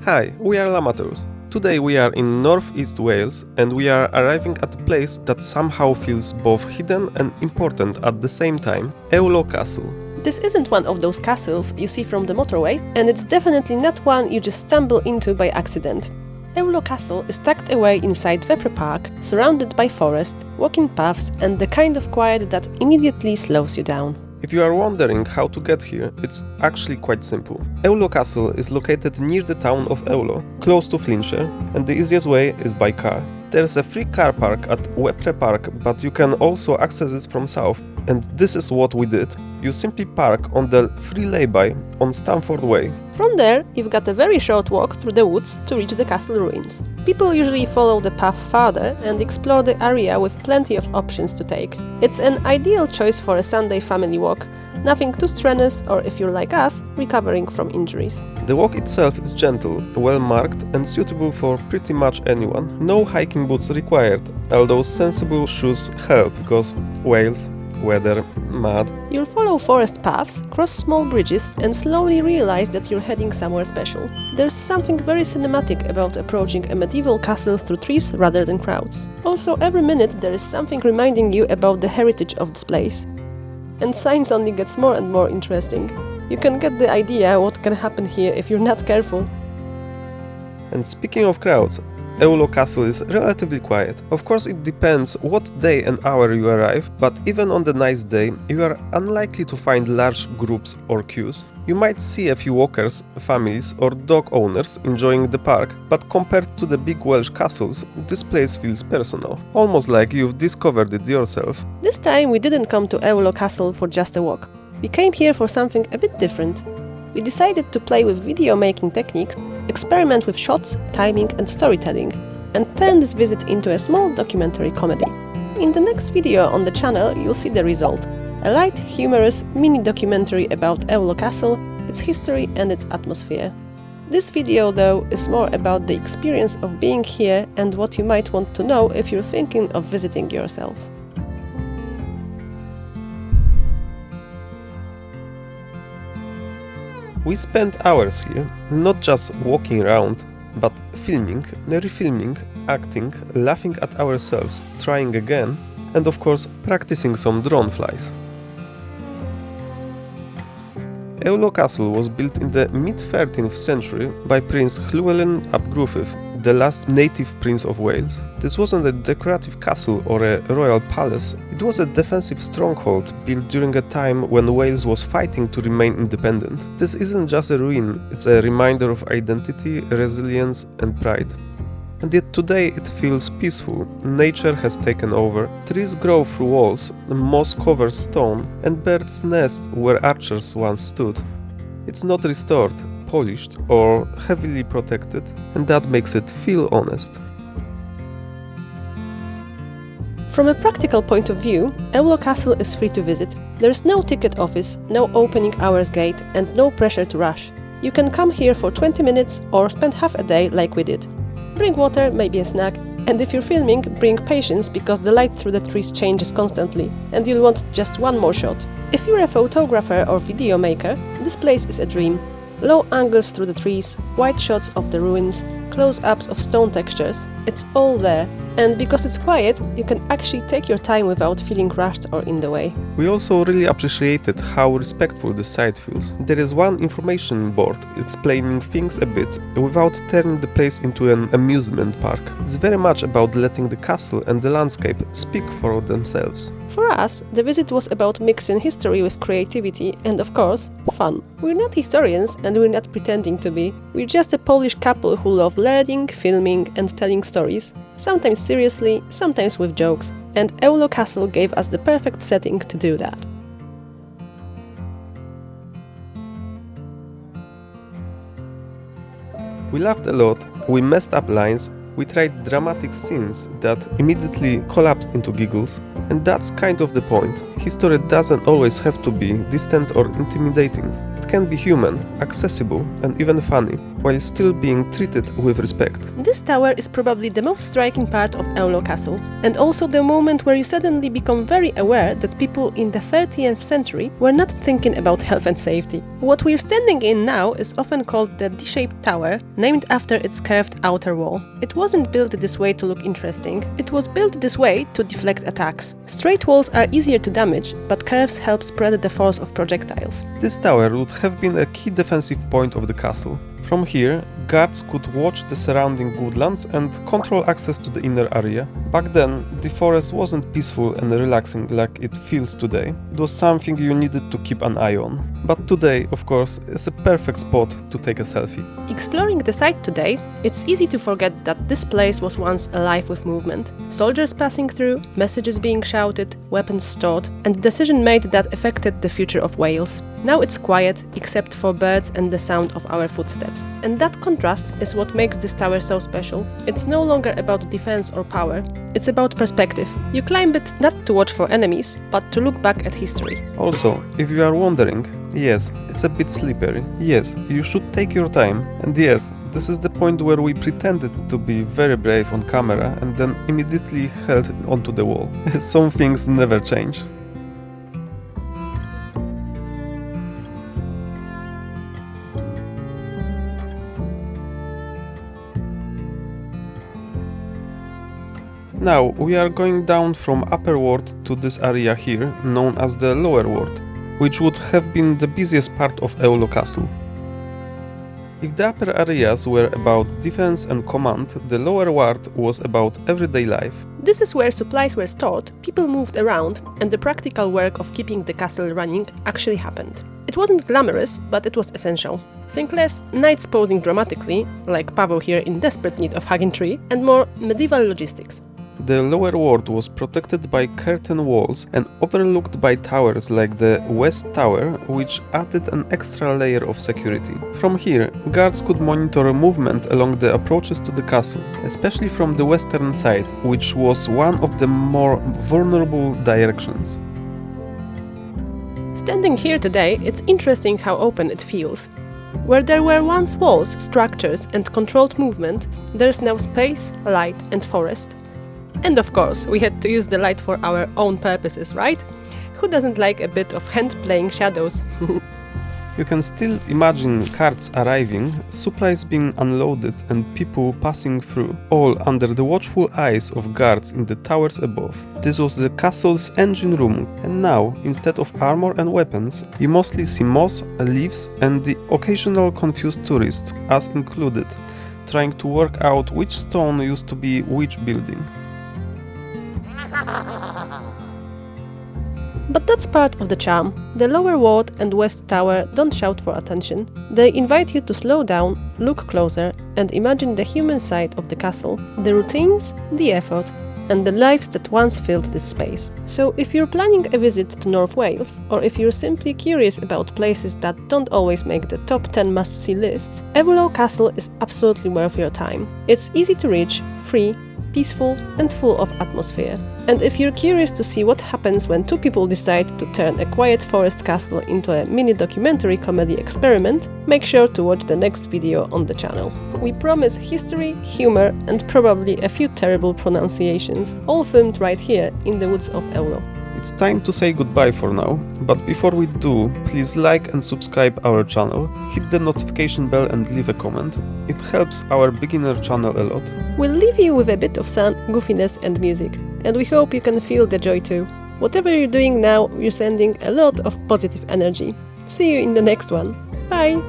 Hi, we are Amateurs. Today we are in northeast Wales and we are arriving at a place that somehow feels both hidden and important at the same time, Ewloe Castle. This isn't one of those castles you see from the motorway, and it's definitely not one you just stumble into by accident. Ewloe Castle is tucked away inside Wepre Park, surrounded by forest, walking paths and the kind of quiet that immediately slows you down. If you are wondering how to get here, it's actually quite simple. Ewloe Castle is located near the town of Ewloe, close to Flintshire, and the easiest way is by car. There's a free car park at Wepre Park, but you can also access it from south, and this is what we did. You simply park on the free lay-by on Stamford Way. From there, you've got a very short walk through the woods to reach the castle ruins. People usually follow the path farther and explore the area with plenty of options to take. It's an ideal choice for a Sunday family walk, nothing too strenuous or, if you're like us, recovering from injuries. The walk itself is gentle, well marked and suitable for pretty much anyone. No hiking boots required, although sensible shoes help because Wales, weather, mud. You'll follow forest paths, cross small bridges and slowly realize that you're heading somewhere special. There's something very cinematic about approaching a medieval castle through trees rather than crowds. Also, every minute there is something reminding you about the heritage of this place. And science only gets more and more interesting. You can get the idea what can happen here if you're not careful. And speaking of crowds, Ewloe Castle is relatively quiet. Of course, it depends what day and hour you arrive, but even on the nice day, you are unlikely to find large groups or queues. You might see a few walkers, families or dog owners enjoying the park, but compared to the big Welsh castles, this place feels personal, almost like you've discovered it yourself. This time we didn't come to Ewloe Castle for just a walk. We came here for something a bit different. We decided to play with video making techniques, experiment with shots, timing and storytelling, and turn this visit into a small documentary comedy. In the next video on the channel you'll see the result. A light, humorous mini-documentary about Ewloe Castle, its history and its atmosphere. This video, though, is more about the experience of being here and what you might want to know if you're thinking of visiting yourself. We spent hours here, not just walking around, but filming, refilming, acting, laughing at ourselves, trying again, and of course practicing some drone flies. Ewloe Castle was built in the mid-13th century by Prince Llywelyn ap Gruffudd, the last native prince of Wales. This wasn't a decorative castle or a royal palace, it was a defensive stronghold built during a time when Wales was fighting to remain independent. This isn't just a ruin, it's a reminder of identity, resilience and pride. And yet today it feels peaceful, nature has taken over, trees grow through walls, moss covers stone, and birds nest where archers once stood. It's not restored, polished or heavily protected, and that makes it feel honest. From a practical point of view, Ewloe Castle is free to visit. There's no ticket office, no opening hours gate and no pressure to rush. You can come here for 20 minutes or spend half a day like we did. Bring water, maybe a snack, and if you're filming, bring patience because the light through the trees changes constantly and you'll want just one more shot. If you're a photographer or video maker, this place is a dream. Low angles through the trees, wide shots of the ruins, close-ups of stone textures, it's all there. And because it's quiet, you can actually take your time without feeling rushed or in the way. We also really appreciated how respectful the site feels. There is one information board explaining things a bit without turning the place into an amusement park. It's very much about letting the castle and the landscape speak for themselves. For us, the visit was about mixing history with creativity and, of course, fun. We're not historians and we're not pretending to be. We're just a Polish couple who love learning, filming and telling stories. Sometimes seriously, sometimes with jokes, and Ewloe Castle gave us the perfect setting to do that. We laughed a lot, we messed up lines, we tried dramatic scenes that immediately collapsed into giggles, and that's kind of the point. History doesn't always have to be distant or intimidating. It can be human, accessible and even funny. while still being treated with respect. This tower is probably the most striking part of Ewloe Castle, and also the moment where you suddenly become very aware that people in the 30th century were not thinking about health and safety. What we're standing in now is often called the D-shaped tower, named after its curved outer wall. It wasn't built this way to look interesting, it was built this way to deflect attacks. Straight walls are easier to damage, but curves help spread the force of projectiles. This tower would have been a key defensive point of the castle. From here, guards could watch the surrounding woodlands and control access to the inner area. Back then, the forest wasn't peaceful and relaxing like it feels today. It was something you needed to keep an eye on. But today, of course, is a perfect spot to take a selfie. Exploring the site today, it's easy to forget that this place was once alive with movement. Soldiers passing through, messages being shouted, weapons stored, and decisions made that affected the future of Wales. Now it's quiet, except for birds and the sound of our footsteps. And that contrast is what makes this tower so special. It's no longer about defense or power, it's about perspective. You climb it not to watch for enemies, but to look back at history. Also, if you are wondering, yes, it's a bit slippery. Yes, you should take your time. And yes, this is the point where we pretended to be very brave on camera and then immediately held onto the wall. Some things never change. Now we are going down from upper ward to this area here, known as the lower ward, which would have been the busiest part of Ewloe Castle. If the upper areas were about defense and command, the lower ward was about everyday life. This is where supplies were stored, people moved around, and the practical work of keeping the castle running actually happened. It wasn't glamorous, but it was essential. Think less knights posing dramatically, like Pavel here in desperate need of hugging tree, and more medieval logistics. The lower ward was protected by curtain walls and overlooked by towers like the West Tower, which added an extra layer of security. From here, guards could monitor movement along the approaches to the castle, especially from the western side, which was one of the more vulnerable directions. Standing here today, it's interesting how open it feels. Where there were once walls, structures and controlled movement, there's now space, light and forest. And of course, we had to use the light for our own purposes, right? Who doesn't like a bit of hand-playing shadows? You can still imagine carts arriving, supplies being unloaded and people passing through, all under the watchful eyes of guards in the towers above. This was the castle's engine room, and now, instead of armor and weapons, you mostly see moss, leaves and the occasional confused tourist, us included, trying to work out which stone used to be which building. But that's part of the charm. The lower ward and west tower don't shout for attention. They invite you to slow down, look closer, and imagine the human side of the castle, the routines, the effort, and the lives that once filled this space. So if you're planning a visit to North Wales, or if you're simply curious about places that don't always make the top 10 must-see lists, Ewloe Castle is absolutely worth your time. It's easy to reach, free, peaceful and full of atmosphere. And if you're curious to see what happens when two people decide to turn a quiet forest castle into a mini documentary comedy experiment, make sure to watch the next video on the channel. We promise history, humor and probably a few terrible pronunciations, all filmed right here in the woods of Ewloe. It's time to say goodbye for now, but before we do, please like and subscribe our channel, hit the notification bell and leave a comment. It helps our beginner channel a lot. We'll leave you with a bit of sun, goofiness and music, and we hope you can feel the joy too. Whatever you're doing now, you're sending a lot of positive energy. See you in the next one. Bye!